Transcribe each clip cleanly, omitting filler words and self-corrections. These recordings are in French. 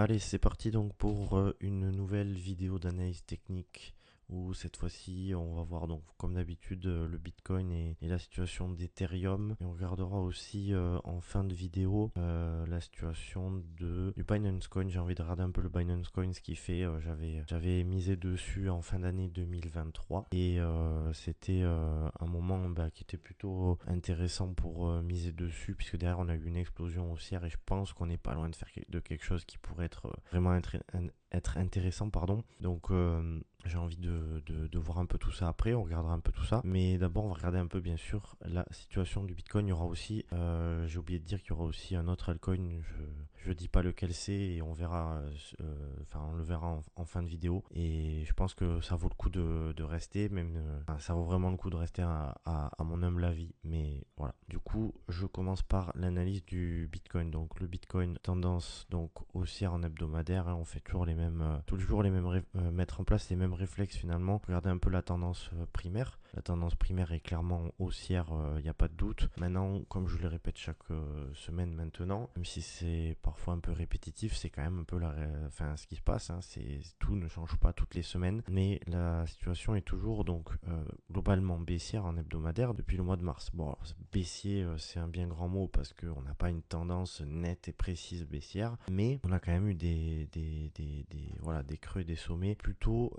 Allez, c'est parti donc pour une nouvelle vidéo d'analyse technique où cette fois-ci on va voir donc comme d'habitude le Bitcoin et la situation d'Ethereum, et on regardera aussi en fin de vidéo la situation du Binance Coin. J'ai envie de regarder un peu le Binance Coin, ce qu'il fait. J'avais misé dessus en fin d'année 2023 et c'était un moment qui était plutôt intéressant pour miser dessus, puisque derrière on a eu une explosion haussière et je pense qu'on n'est pas loin de quelque chose qui pourrait être vraiment être intéressant, pardon. Donc j'ai envie de voir un peu tout ça après, on regardera un peu tout ça. Mais d'abord, on va regarder un peu, bien sûr, la situation du Bitcoin. Il y aura aussi, j'ai oublié de dire qu'il y aura aussi un autre altcoin. Je dis pas lequel c'est et on verra, on le verra en fin de vidéo. Et je pense que ça vaut le coup de rester, même, ça vaut vraiment le coup de rester à mon humble avis. Mais voilà. Du coup, je commence par l'analyse du Bitcoin. Donc le Bitcoin tendance donc haussière en hebdomadaire. Hein, on fait toujours les mêmes mettre en place les mêmes réflexes finalement. Regardez un peu la tendance primaire. La tendance primaire est clairement haussière, il n'y a pas de doute. Maintenant, comme je le répète chaque semaine maintenant, même si c'est parfois un peu répétitif, c'est quand même un peu ce qui se passe. Hein, tout ne change pas toutes les semaines, mais la situation est toujours donc globalement baissière en hebdomadaire depuis le mois de mars. Bon, alors, baissier, c'est un bien grand mot parce qu'on n'a pas une tendance nette et précise baissière, mais on a quand même eu des creux et des sommets plutôt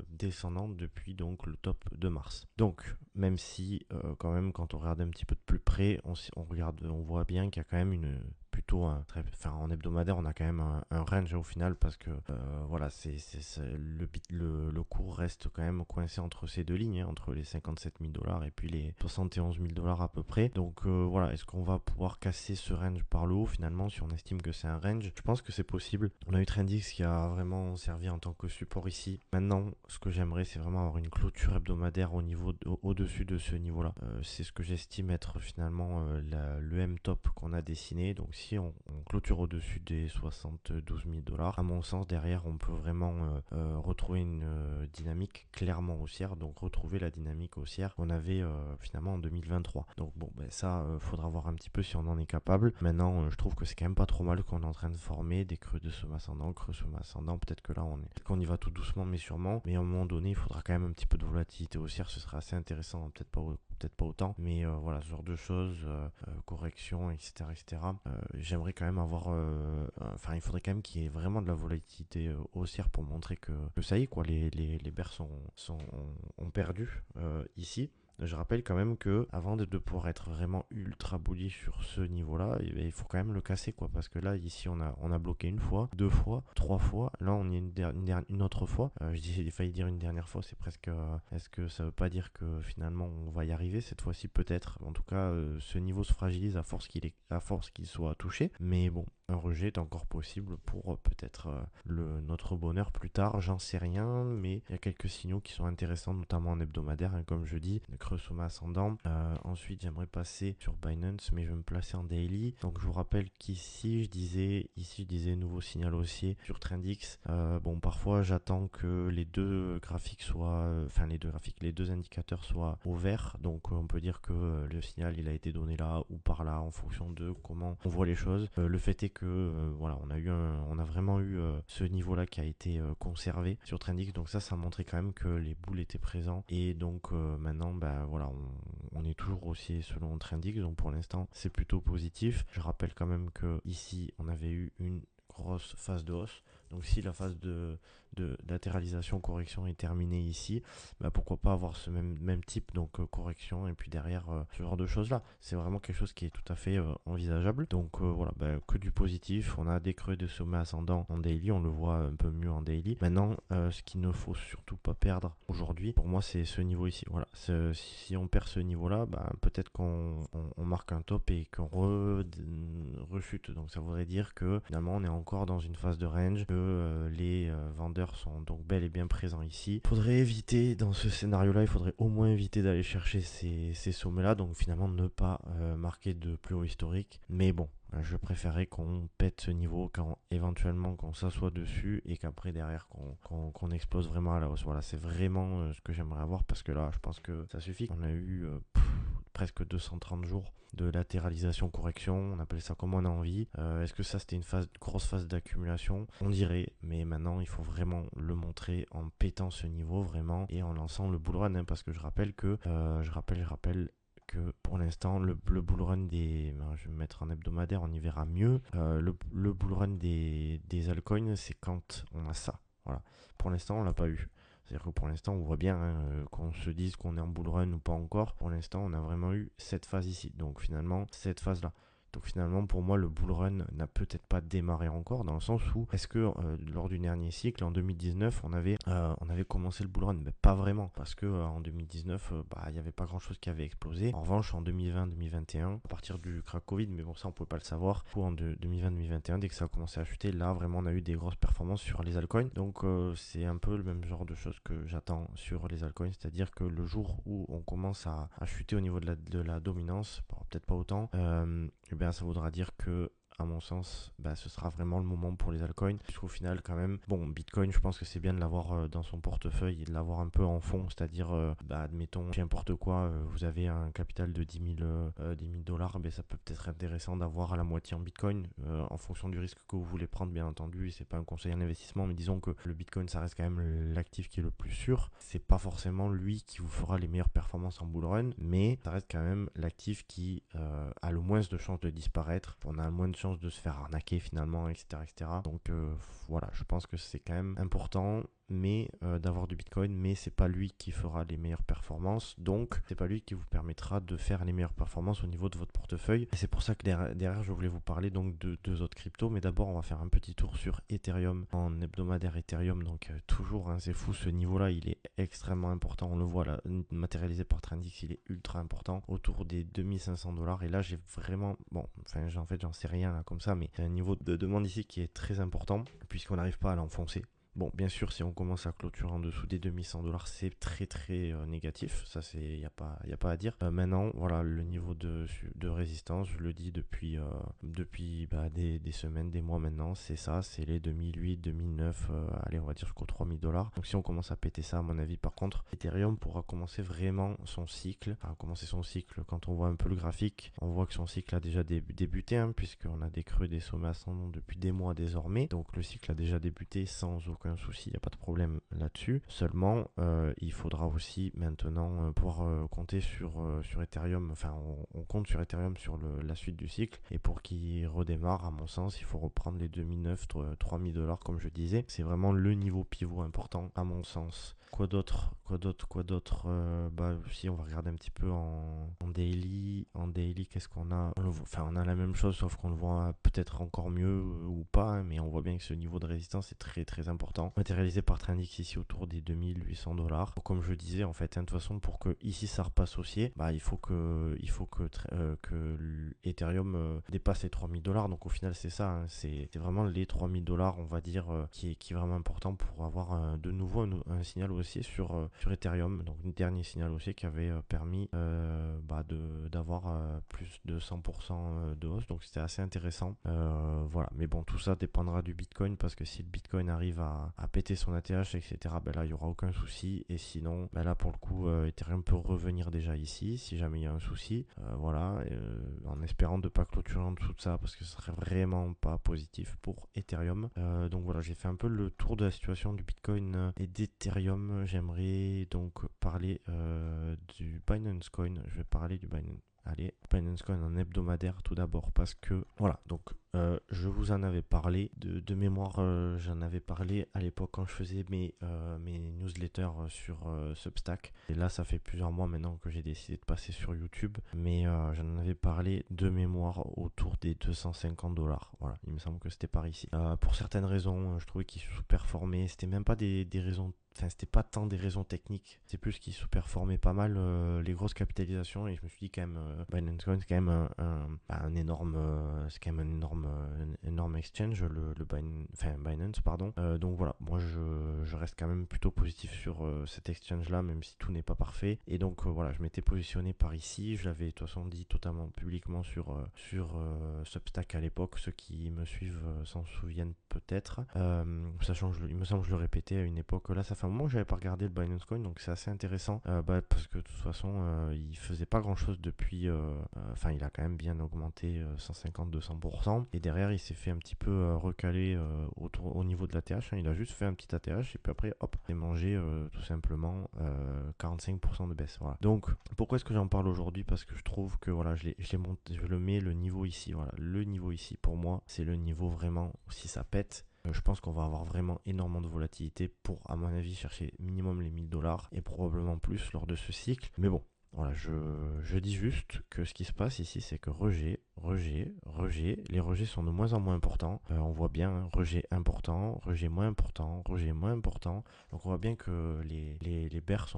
descendants depuis donc le top de mars. Donc même si quand même quand on regarde un petit peu de plus près, on voit bien qu'il y a quand même en hebdomadaire on a quand même un range au final, parce que le cours reste quand même coincé entre ces deux lignes, hein, entre les 57 000 $ et puis les 71 000 $ à peu près. Donc est-ce qu'on va pouvoir casser ce range par le haut finalement, si on estime que c'est un range? Je pense que c'est possible. On a eu Trendix qui a vraiment servi en tant que support ici. Maintenant, ce que j'aimerais, c'est vraiment avoir une clôture hebdomadaire au-dessus de ce niveau-là. C'est ce que j'estime être finalement le M-top qu'on a dessiné. Donc si on clôture au-dessus des 72 000 $, à mon sens, derrière, on peut vraiment retrouver une dynamique clairement haussière. Donc retrouver la dynamique haussière qu'on avait finalement en 2023. Donc bon, ça, faudra voir un petit peu si on en est capable. Maintenant, je trouve que c'est quand même pas trop mal qu'on est en train de former des creux de somme ascendant, peut-être que là qu'on y va tout doucement mais sûrement, mais à un moment donné il faudra quand même un petit peu de volatilité haussière, ce sera assez intéressant, peut-être pas autant, mais ce genre de choses, correction, etc. J'aimerais quand même avoir, il faudrait quand même qu'il y ait vraiment de la volatilité haussière pour montrer que ça y est, quoi, les bears ont perdu ici. Je rappelle quand même que avant de pouvoir être vraiment ultra bullish sur ce niveau-là, il faut quand même le casser, quoi, parce que là ici on a bloqué une fois, deux fois, trois fois, là on y est une autre fois. J'ai failli dire une dernière fois, c'est presque. Est-ce que ça veut pas dire que finalement on va y arriver cette fois-ci? Peut-être. En tout cas, ce niveau se fragilise à force qu'il soit touché. Mais bon, un rejet est encore possible pour peut-être notre bonheur plus tard, j'en sais rien, mais il y a quelques signaux qui sont intéressants, notamment en hebdomadaire, hein, comme je dis, le creux sommet ascendant. Ensuite, j'aimerais passer sur Binance, mais je vais me placer en daily. Donc je vous rappelle qu'ici, je disais nouveau signal haussier sur Trendix. Parfois j'attends que les deux indicateurs soient au vert, donc on peut dire que le signal il a été donné là ou par là en fonction de comment on voit les choses. Le fait est que on a vraiment eu ce niveau là qui a été conservé sur Trendix, donc ça montrait quand même que les boules étaient présents, et donc maintenant on est toujours haussier selon Trendix, donc pour l'instant c'est plutôt positif. Je rappelle quand même que ici on avait eu une grosse phase de hausse, donc si la phase de latéralisation correction est terminée ici, pourquoi pas avoir ce même type, donc correction, et puis derrière ce genre de choses là, c'est vraiment quelque chose qui est tout à fait envisageable. Donc que du positif. On a des creux de sommet ascendant en daily, on le voit un peu mieux en daily. Maintenant, ce qu'il ne faut surtout pas perdre aujourd'hui, pour moi, c'est ce niveau ici. Voilà, si on perd ce niveau là, peut-être qu'on marque un top et qu'on rechute. Donc ça voudrait dire que finalement on est encore dans une phase de range, que les vendeurs sont donc bel et bien présents ici. Il faudrait éviter, dans ce scénario là, il faudrait au moins éviter d'aller chercher ces sommets là, donc finalement ne pas marquer de plus haut historique. Mais bon, je préférerais qu'on pète ce niveau, éventuellement qu'on s'assoit dessus, et qu'après derrière qu'on explose vraiment à la hausse. Voilà, c'est vraiment ce que j'aimerais avoir, parce que là je pense que ça suffit. On a eu presque 230 jours de latéralisation correction, on appelle ça comme on a envie. Est-ce que ça c'était une grosse phase d'accumulation? On dirait, mais maintenant il faut vraiment le montrer en pétant ce niveau vraiment et en lançant le bull run, hein, parce que je rappelle que que pour l'instant le bull run je vais me mettre en hebdomadaire, on y verra mieux. Le bull run des altcoins, c'est quand on a ça. Voilà. Pour l'instant, on l'a pas eu. C'est-à-dire que pour l'instant, on voit bien, hein, qu'on se dise qu'on est en bull run ou pas encore. Pour l'instant, on a vraiment eu cette phase ici. Donc finalement, cette phase-là. Donc finalement, pour moi, le bull run n'a peut-être pas démarré encore, dans le sens où, est-ce que lors du dernier cycle, en 2019, on avait commencé le bull run? Mais pas vraiment, parce que en 2019, il n'y avait pas grand-chose qui avait explosé. En revanche, en 2020-2021, à partir du crack Covid, mais bon, ça, on ne pouvait pas le savoir, en 2020-2021, dès que ça a commencé à chuter, là, vraiment, on a eu des grosses performances sur les altcoins. Donc, c'est un peu le même genre de choses que j'attends sur les altcoins, c'est-à-dire que le jour où on commence à chuter au niveau de la dominance, bon, peut-être pas autant, eh bien, ça voudra dire que, à mon sens, ce sera vraiment le moment pour les altcoins. Puisqu'au final, quand même, bon, Bitcoin, je pense que c'est bien de l'avoir dans son portefeuille et de l'avoir un peu en fond. C'est-à-dire, admettons, n'importe quoi, vous avez un capital de 10 000 dollars, ça peut peut-être être intéressant d'avoir à la moitié en Bitcoin, en fonction du risque que vous voulez prendre, bien entendu. C'est pas un conseil en investissement, mais disons que le Bitcoin, ça reste quand même l'actif qui est le plus sûr. C'est pas forcément lui qui vous fera les meilleures performances en bull run, mais ça reste quand même l'actif qui a le moins de chances de disparaître. On a le moins de chances de se faire arnaquer finalement, etc. etc. Donc voilà, je pense que c'est quand même important d'avoir du Bitcoin, mais c'est pas lui qui fera les meilleures performances, donc c'est pas lui qui vous permettra de faire les meilleures performances au niveau de votre portefeuille. Et c'est pour ça que derrière je voulais vous parler donc de deux autres cryptos, mais d'abord on va faire un petit tour sur Ethereum, en hebdomadaire Ethereum. Donc toujours, hein, c'est fou, ce niveau là il est extrêmement important, on le voit là, matérialisé par Trendix, il est ultra important, autour des 2500 dollars. Et là j'ai vraiment, en fait j'en sais rien là comme ça, mais il y a un niveau de demande ici qui est très important, puisqu'on n'arrive pas à l'enfoncer. Bon, bien sûr, si on commence à clôturer en dessous des 2100 dollars, c'est très très négatif. Ça, il n'y a pas à dire. Maintenant, voilà, le niveau de résistance, je le dis depuis des semaines, des mois maintenant, c'est ça, c'est les 2008, 2009, allez, on va dire jusqu'aux 3000 dollars. Donc, si on commence à péter ça, à mon avis, par contre, Ethereum pourra commencer vraiment son cycle. Enfin, commencer son cycle, quand on voit un peu le graphique, on voit que son cycle a déjà débuté, hein, puisqu'on a des creux, des sommets ascendants depuis des mois désormais. Donc, le cycle a déjà débuté sans aucun souci, il n'y a pas de problème là-dessus. Seulement, il faudra aussi maintenant pouvoir compter sur Ethereum. Enfin, on compte sur Ethereum sur la suite du cycle. Et pour qu'il redémarre, à mon sens, il faut reprendre les 2009, 3000 dollars, comme je disais. C'est vraiment le niveau pivot important, à mon sens. Quoi d'autre? Si on va regarder un petit peu en daily. En daily, qu'est-ce qu'on a? On a la même chose, sauf qu'on le voit peut-être encore mieux ou pas, hein, mais on voit bien que ce niveau de résistance est très très important. Matérialisé par Trendix ici autour des 2800 dollars. Comme je disais, en fait, hein, de toute façon, pour que ici ça repasse haussier, il faut que Ethereum dépasse les 3000 dollars. Donc au final, c'est ça, hein, c'est vraiment les 3000 dollars, on va dire, qui est vraiment important pour avoir de nouveau un signal haussier sur Ethereum. Donc un dernier signal haussier qui avait permis d'avoir plus de 100% de hausse. Donc c'était assez intéressant. Voilà, mais bon, tout ça dépendra du Bitcoin, parce que si le Bitcoin arrive à péter son ATH, etc., là il n'y aura aucun souci. Et sinon, là pour le coup, Ethereum peut revenir déjà ici si jamais il y a un souci. Voilà, en espérant de ne pas clôturer en dessous de ça, parce que ce serait vraiment pas positif pour Ethereum. Donc voilà, j'ai fait un peu le tour de la situation du Bitcoin et d'Ethereum. J'aimerais donc parler du Binance Coin. Je vais parler du Binance Coin en hebdomadaire tout d'abord, parce que voilà, donc je vous en avais parlé de mémoire, j'en avais parlé à l'époque quand je faisais mes newsletters sur Substack. Et là, ça fait plusieurs mois maintenant que j'ai décidé de passer sur YouTube, mais j'en avais parlé de mémoire autour des 250 dollars. Voilà, il me semble que c'était par ici. Pour certaines raisons, je trouvais qu'il sous-performait. C'était même pas des raisons. Enfin, c'était pas tant des raisons techniques, c'est plus qu'ils sous-performaient pas mal les grosses capitalisations. Et je me suis dit quand même, Binance Coin, c'est quand même un énorme, énorme exchange, Binance, pardon. Donc voilà, moi je reste quand même plutôt positif sur cet exchange-là, même si tout n'est pas parfait. Et donc voilà, je m'étais positionné par ici. Je l'avais de toute façon dit totalement publiquement sur Substack à l'époque. Ceux qui me suivent s'en souviennent peut-être. Sachant que il me semble que je le répétais à une époque. Là, ça fait fait un moment que j'avais pas regardé le Binance Coin, donc c'est assez intéressant, parce que de toute façon, il faisait pas grand chose depuis, enfin, il a quand même bien augmenté 150-200%, et derrière, il s'est fait un petit peu recaler au niveau de l'ATH, hein. Il a juste fait un petit ATH, et puis après, hop, il a mangé tout simplement 45% de baisse. Voilà. Donc, pourquoi est-ce que j'en parle aujourd'hui? Parce que je trouve que voilà, je le mets le niveau ici. Voilà, le niveau ici, pour moi, c'est le niveau vraiment, si ça pète. Je pense qu'on va avoir vraiment énormément de volatilité pour, à mon avis, chercher minimum les 1000 $ et probablement plus lors de ce cycle. Mais bon, voilà, je dis juste que ce qui se passe ici, c'est que rejet, les rejets sont de moins en moins importants. On voit bien, hein, rejet important, rejet moins important, rejet moins important. Donc on voit bien que les bears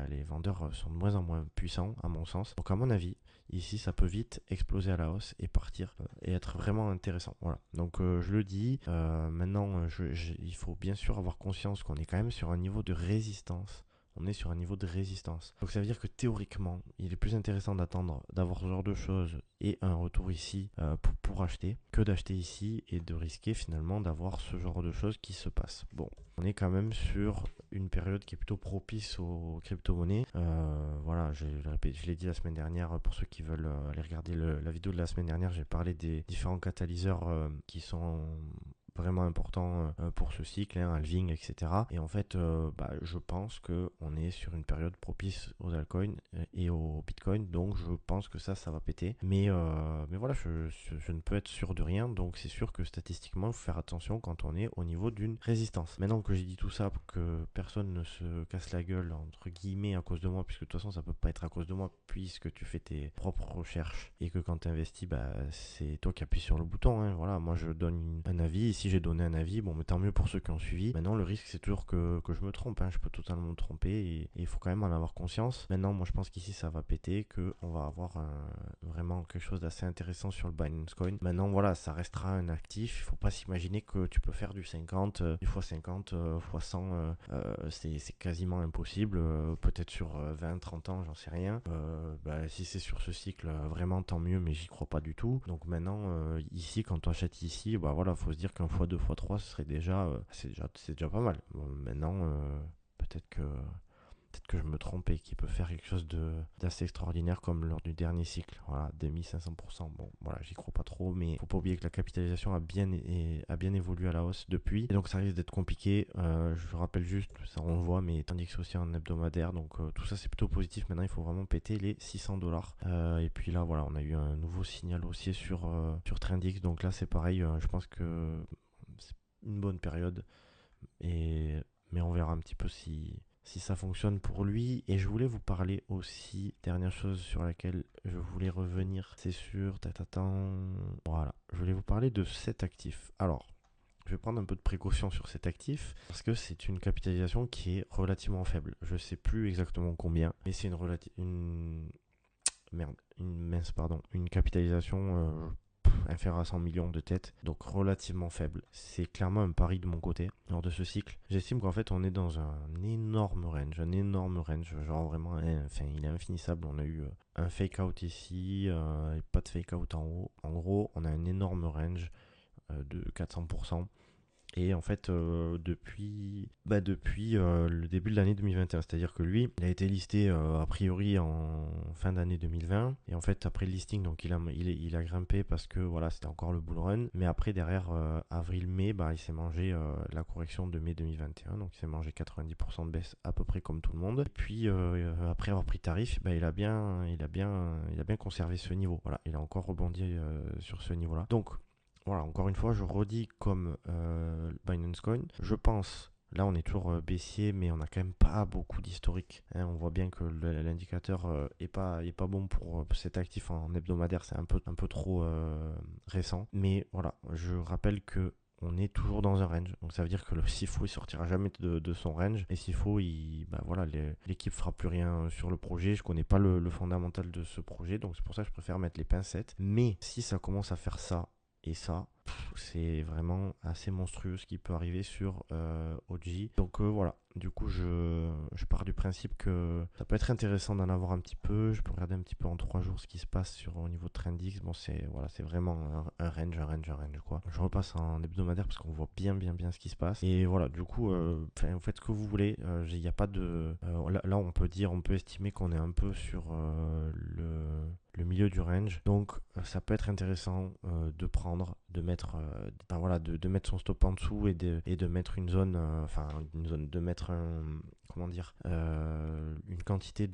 les vendeurs sont de moins en moins puissants, à mon sens. Donc à mon avis, ici, ça peut vite exploser à la hausse et partir et être vraiment intéressant. Voilà. Donc je le dis. Maintenant, il faut bien sûr avoir conscience qu'on est quand même sur un niveau de résistance. On est sur un niveau de résistance. Donc ça veut dire que théoriquement, il est plus intéressant d'attendre, d'avoir ce genre de choses et un retour ici pour acheter, que d'acheter ici et de risquer finalement d'avoir ce genre de choses qui se passent. Bon, on est quand même sur une période qui est plutôt propice aux crypto-monnaies. Voilà, je l'ai dit la semaine dernière, pour ceux qui veulent aller regarder la vidéo de la semaine dernière, j'ai parlé des différents catalyseurs qui sont vraiment important pour ce cycle, hein, halving, etc. Et en fait, je pense qu'on est sur une période propice aux altcoins et au Bitcoin, donc je pense que ça va péter. Mais voilà, je ne peux être sûr de rien, donc c'est sûr que statistiquement, il faut faire attention quand on est au niveau d'une résistance. Maintenant que j'ai dit tout ça, pour que personne ne se casse la gueule, entre guillemets, à cause de moi, puisque de toute façon, ça peut pas être à cause de moi, puisque tu fais tes propres recherches et que quand tu investis, c'est toi qui appuies sur le bouton, hein. Voilà, moi je donne un avis. Ici, j'ai donné un avis, bon, mais tant mieux pour ceux qui ont suivi. Maintenant, le risque, c'est toujours que je me trompe, hein. Je peux totalement me tromper et il faut quand même en avoir conscience. Maintenant, moi, je pense qu'ici, ça va péter, qu'on va avoir vraiment quelque chose d'assez intéressant sur le Binance Coin. Maintenant, voilà, ça restera un actif. Il faut pas s'imaginer que tu peux faire du 50, du x50, x100. C'est quasiment impossible. Peut-être sur 20-30 ans, j'en sais rien. Si c'est sur ce cycle, vraiment, tant mieux, mais j'y crois pas du tout. Donc maintenant, ici, quand on achète ici, voilà, faut se dire qu'un x2, x3, ce serait c'est déjà pas mal. Bon, maintenant, peut-être que je me trompe et qu'il peut faire quelque chose d'assez extraordinaire comme lors du dernier cycle. Voilà, 2500%. Bon, voilà, j'y crois pas trop, mais faut pas oublier que la capitalisation a bien évolué à la hausse depuis. Et donc ça risque d'être compliqué. Je rappelle juste, ça on le voit, mais tandis que c'est aussi en hebdomadaire. Donc tout ça c'est plutôt positif. Maintenant, il faut vraiment péter les 600 $. Et puis là, voilà, on a eu un nouveau signal haussier sur Trendix. Donc là, c'est pareil. Je pense que c'est une bonne période. Mais on verra un petit peu si ça fonctionne pour lui. Et je voulais vous parler aussi, dernière chose sur laquelle je voulais revenir, c'est sur voilà, je voulais vous parler de cet actif. Alors, je vais prendre un peu de précaution sur cet actif parce que c'est une capitalisation qui est relativement faible. Je sais plus exactement combien, mais c'est une capitalisation inférieur à 100 millions de têtes, donc relativement faible. C'est clairement un pari de mon côté lors de ce cycle. J'estime qu'en fait on est dans un énorme range, genre vraiment, il est infinissable. On a eu un fake out ici, et pas de fake out en haut. En gros, on a un énorme range de 400%. Et en fait, depuis le début de l'année 2021, c'est-à-dire que lui, il a été listé a priori en fin d'année 2020. Et en fait, après le listing, donc il a grimpé parce que voilà, c'était encore le bull run. Mais après, derrière avril-mai, il s'est mangé la correction de mai 2021. Donc il s'est mangé 90% de baisse à peu près comme tout le monde. Et puis après avoir pris tarif, il a bien conservé ce niveau. Voilà, il a encore rebondi sur ce niveau-là. Donc voilà, encore une fois, je redis comme Binance Coin. Je pense, là on est toujours baissier, mais on n'a quand même pas beaucoup d'historique. Hein. On voit bien que l'indicateur est pas bon pour cet actif en hebdomadaire, c'est un peu trop récent. Mais voilà, je rappelle que on est toujours dans un range. Donc ça veut dire que le CIFO il sortira jamais de son range. Et CIFO, l'équipe fera plus rien sur le projet. Je connais pas le fondamental de ce projet, donc c'est pour ça que je préfère mettre les pincettes. Mais si ça commence à faire ça Et ça, c'est vraiment assez monstrueux ce qui peut arriver sur OG. Donc voilà, du coup je pars du principe que ça peut être intéressant d'en avoir un petit peu. Je peux regarder un petit peu en 3 jours ce qui se passe au niveau de Trendix. Bon, c'est voilà, c'est vraiment un range quoi. Je repasse en hebdomadaire parce qu'on voit bien ce qui se passe. Et voilà, du coup, vous faites ce que vous voulez. Il n'y a pas de... là, on peut dire, on peut estimer qu'on est un peu sur le milieu du range. Donc ça peut être intéressant de prendre, de mettre, voilà, de mettre son stop en dessous et de mettre une zone, de mettre comment dire, une quantité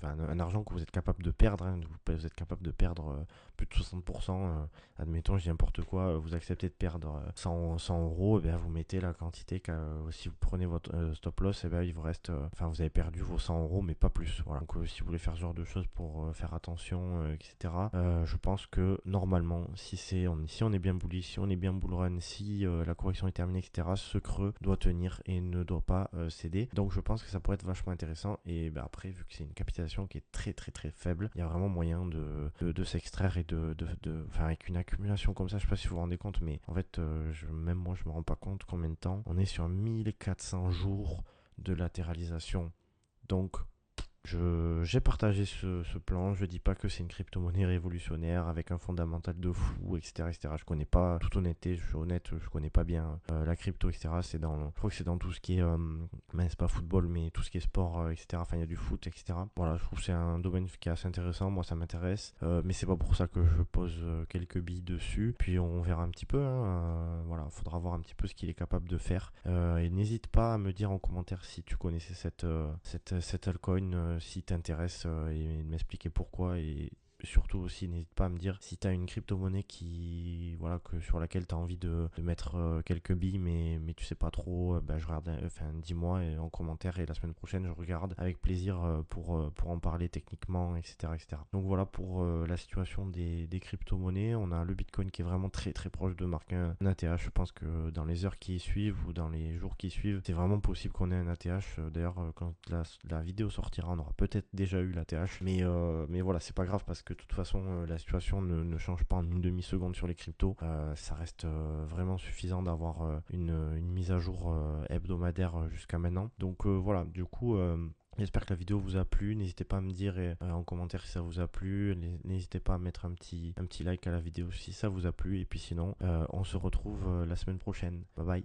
un argent que vous êtes capable de perdre. Hein. Vous êtes capable de perdre plus de 60%. Admettons, je dis n'importe quoi, vous acceptez de perdre 100 euros, et bien vous mettez la quantité si vous prenez votre stop loss, et bien il vous reste, vous avez perdu vos 100 euros, mais pas plus. Voilà. Donc si vous voulez faire ce genre de choses pour faire attention, etc., je pense que normalement, si on est bien bullish, si on est bien bull run, si la correction est terminée, etc., ce creux doit tenir et ne doit pas céder. Donc je pense que ça pourrait être vachement intéressant. Et après, vu que c'est une capitalisation qui est très faible, il y a vraiment moyen de s'extraire et avec une accumulation comme ça, je sais pas si vous vous rendez compte, mais en fait, même moi, je me rends pas compte combien de temps. On est sur 1400 jours de latéralisation. Donc, j'ai partagé ce plan. Je dis pas que c'est une crypto-monnaie révolutionnaire avec un fondamental de fou, etc. Je connais pas, toute honnêteté, je suis honnête, je connais pas bien la crypto, etc. Je crois que c'est dans tout ce qui est, c'est pas football, mais tout ce qui est sport, etc. Enfin, il y a du foot, etc. Voilà, je trouve que c'est un domaine qui est assez intéressant. Moi, ça m'intéresse, mais c'est pas pour ça que je pose quelques billes dessus. Puis on verra un petit peu. Hein, voilà, faudra voir un petit peu ce qu'il est capable de faire. Et n'hésite pas à me dire en commentaire si tu connaissais cette altcoin, si t'intéresse et de m'expliquer pourquoi. Et surtout aussi, n'hésite pas à me dire si tu as une crypto-monnaie sur laquelle tu as envie de mettre quelques billes, mais tu sais pas trop. Je regarde, dis-moi en commentaire, et la semaine prochaine, je regarde avec plaisir pour en parler techniquement, etc. Donc voilà pour la situation des crypto-monnaies. On a le Bitcoin qui est vraiment très proche de marquer un ATH. Je pense que dans les heures qui suivent ou dans les jours qui suivent, c'est vraiment possible qu'on ait un ATH. D'ailleurs, quand la vidéo sortira, on aura peut-être déjà eu l'ATH. Mais voilà, c'est pas grave parce que de toute façon, la situation ne change pas en une demi-seconde sur les cryptos. Ça reste vraiment suffisant d'avoir une mise à jour hebdomadaire jusqu'à maintenant. Donc voilà, du coup... J'espère que la vidéo vous a plu. N'hésitez pas à me dire en commentaire si ça vous a plu. N'hésitez pas à mettre un petit like à la vidéo si ça vous a plu. Et puis sinon, on se retrouve la semaine prochaine. Bye bye.